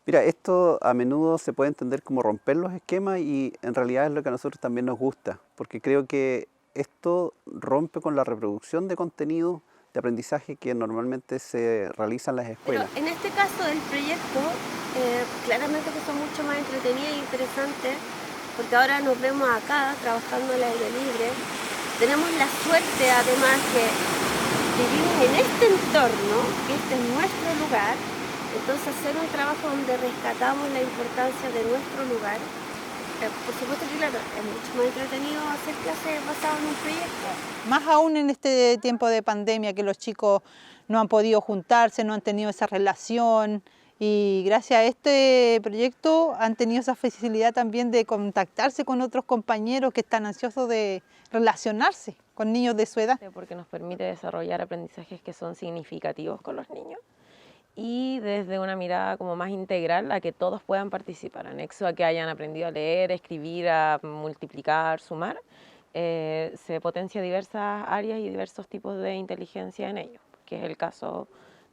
Mira, esto a menudo se puede entender como romper los esquemas y en realidad es lo que a nosotros también nos gusta, porque creo que esto rompe con la reproducción de contenido de aprendizaje que normalmente se realiza en las Pero escuelas. en este caso del proyecto, claramente que son mucho más entretenidas e interesantes, porque ahora nos vemos acá trabajando al aire libre. Tenemos la suerte además que vivimos en este entorno, que este es nuestro lugar, entonces hacer un trabajo donde rescatamos la importancia de nuestro lugar. Por supuesto que claro, es mucho más entretenido hacer clases basadas en un proyecto. Más aún en este tiempo de pandemia que los chicos no han podido juntarse, no han tenido esa relación y gracias a este proyecto han tenido esa facilidad también de contactarse con otros compañeros que están ansiosos de relacionarse con niños de su edad. Porque nos permite desarrollar aprendizajes que son significativos con los niños y desde una mirada como más integral a que todos puedan participar, anexo a que hayan aprendido a leer, escribir, a multiplicar, sumar. Se potencia diversas áreas y diversos tipos de inteligencia en ellos, que es el caso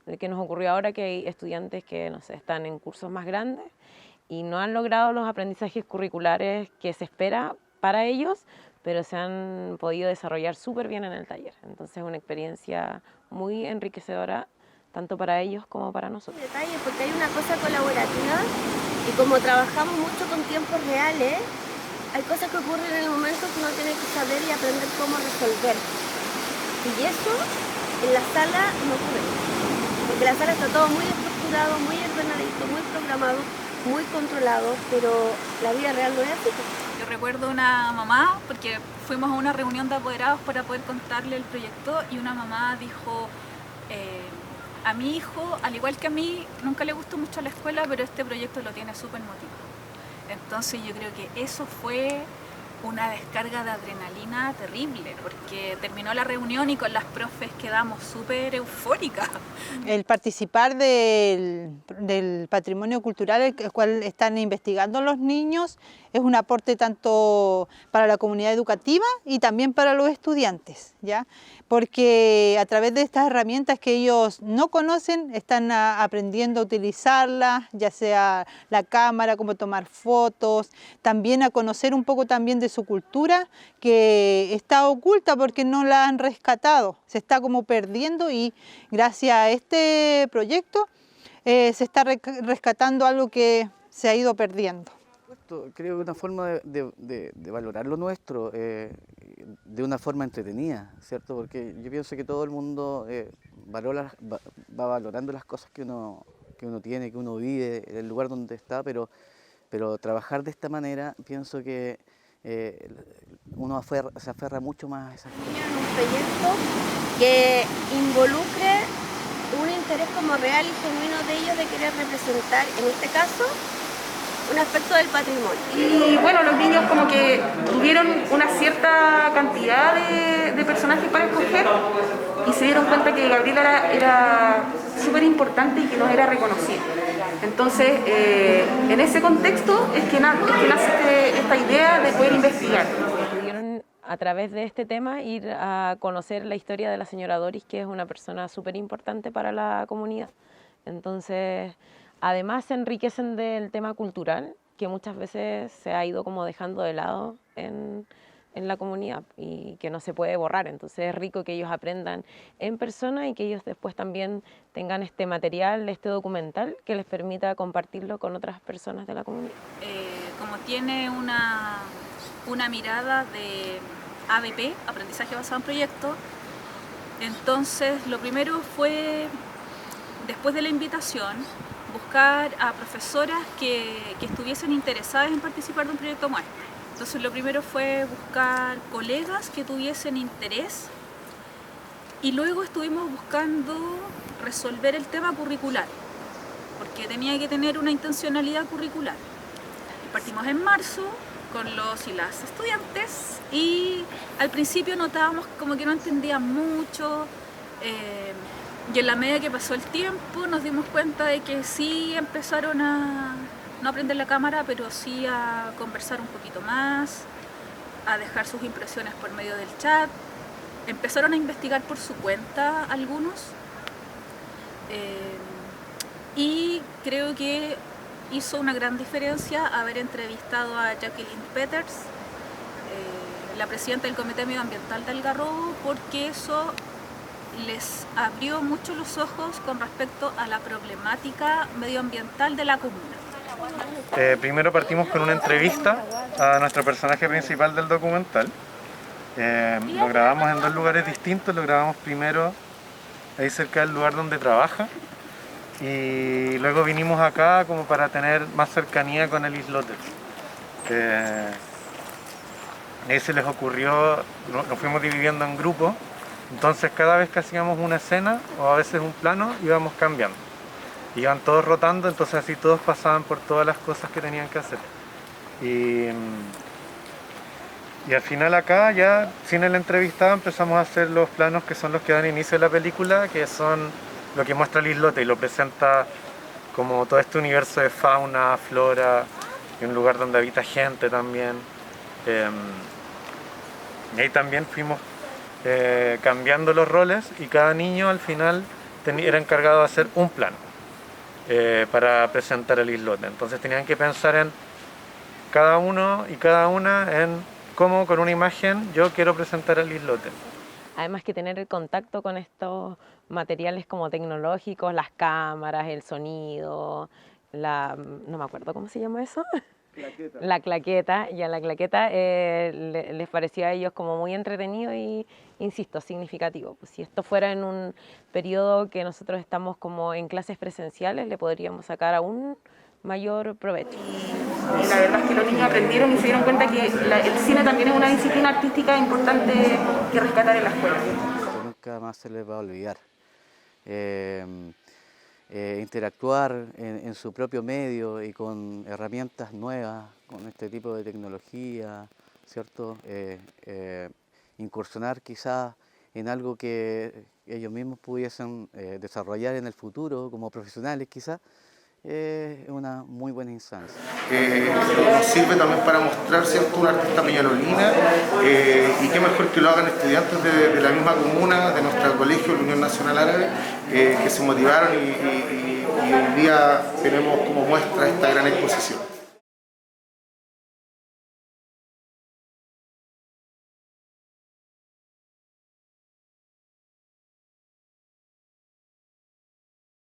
de que nos ocurrió ahora, que hay estudiantes que no sé, están en cursos más grandes y no han logrado los aprendizajes curriculares que se espera para ellos, pero se han podido desarrollar súper bien en el taller. Entonces es una experiencia muy enriquecedora tanto para ellos como para nosotros. Detalles, porque hay una cosa colaborativa y como trabajamos mucho con tiempos reales, hay cosas que ocurren en el momento que uno tiene que saber y aprender cómo resolver. Y eso en la sala no ocurre, porque la sala está todo muy estructurado, muy ordenadito, muy programado, muy controlado, pero la vida real no es así. Yo recuerdo una mamá, porque fuimos a una reunión de apoderados para poder contarle el proyecto y una mamá dijo, a mi hijo, al igual que a mí, nunca le gustó mucho la escuela, pero este proyecto lo tiene súper motivado. Entonces yo creo que eso fue una descarga de adrenalina terrible, porque terminó la reunión y con las profes quedamos súper eufóricas. El participar del patrimonio cultural, el cual están investigando los niños, es un aporte tanto para la comunidad educativa y también para los estudiantes, ¿ya? Porque a través de estas herramientas que ellos no conocen, están aprendiendo a utilizarlas, ya sea la cámara, cómo tomar fotos, también a conocer un poco también de su cultura, que está oculta porque no la han rescatado, se está como perdiendo y gracias a este proyecto se está rescatando algo que se ha ido perdiendo. Creo que una forma de valorar lo nuestro de una forma entretenida, ¿cierto? Porque yo pienso que todo el mundo va valorando las cosas que uno tiene, que uno vive, el lugar donde está, pero trabajar de esta manera pienso que uno se aferra mucho más a esas cosas. En un proyecto que involucre un interés como real y genuino de ellos de querer representar, en este caso, un aspecto del patrimonio. Y bueno, los niños como que tuvieron una cierta cantidad de personajes para escoger y se dieron cuenta que Gabriela era súper importante y que no era reconocida. Entonces, en ese contexto es que nace esta idea de poder investigar. Pudieron a través de este tema ir a conocer la historia de la señora Doris, que es una persona súper importante para la comunidad. Entonces, además se enriquecen del tema cultural, que muchas veces se ha ido como dejando de lado en la comunidad y que no se puede borrar. Entonces es rico que ellos aprendan en persona y que ellos después también tengan este material, este documental, que les permita compartirlo con otras personas de la comunidad. Como tiene una mirada de ABP, aprendizaje basado en proyectos, entonces lo primero fue, después de la invitación, buscar a profesoras que estuviesen interesadas en participar de un proyecto muestro. Entonces lo primero fue buscar colegas que tuviesen interés y luego estuvimos buscando resolver el tema curricular, porque tenía que tener una intencionalidad curricular. Partimos en marzo con los y las estudiantes y al principio notábamos como que no entendían mucho. Y en la medida que pasó el tiempo nos dimos cuenta de que sí empezaron a no aprender la cámara, pero sí a conversar un poquito más, a dejar sus impresiones por medio del chat. Empezaron a investigar por su cuenta algunos y creo que hizo una gran diferencia haber entrevistado a Jacqueline Peters, la presidenta del Comité Medioambiental de Algarrobo, porque eso les abrió mucho los ojos con respecto a la problemática medioambiental de la comuna. Primero partimos con una entrevista a nuestro personaje principal del documental. Lo grabamos en 2 lugares distintos. Lo grabamos primero ahí cerca del lugar donde trabaja y luego vinimos acá como para tener más cercanía con el islote. Ahí se les ocurrió, nos fuimos dividiendo en grupos, entonces cada vez que hacíamos una escena o a veces un plano íbamos cambiando. Iban todos rotando, entonces así todos pasaban por todas las cosas que tenían que hacer. Y al final acá, ya sin el entrevistado, empezamos a hacer los planos que son los que dan inicio a la película, que son lo que muestra el islote y lo presenta como todo este universo de fauna, flora, y un lugar donde habita gente también. Y ahí también fuimos cambiando los roles y cada niño al final era encargado de hacer un plano para presentar el islote. Entonces tenían que pensar en cada uno y cada una en cómo con una imagen yo quiero presentar el islote. Además que tener el contacto con estos materiales como tecnológicos, las cámaras, el sonido, no me acuerdo cómo se llama eso. Claqueta. La claqueta, y a la claqueta les pareció a ellos como muy entretenido y, insisto, significativo. Pues si esto fuera en un periodo que nosotros estamos como en clases presenciales, le podríamos sacar aún mayor provecho. Y la verdad es que los niños aprendieron y se dieron cuenta que el cine también es una disciplina artística importante que rescatar en la escuela. Nunca más se les va a olvidar. Interactuar en su propio medio y con herramientas nuevas, con este tipo de tecnología, ¿cierto? Incursionar quizás en algo que ellos mismos pudiesen desarrollar en el futuro como profesionales quizás, es una muy buena instancia. Nos sirve también para mostrar, ¿cierto?, una artista peñalolina y qué mejor que lo hagan estudiantes de la misma comuna, de nuestro colegio, la Unión Nacional Árabe, que se motivaron y hoy día tenemos como muestra esta gran exposición.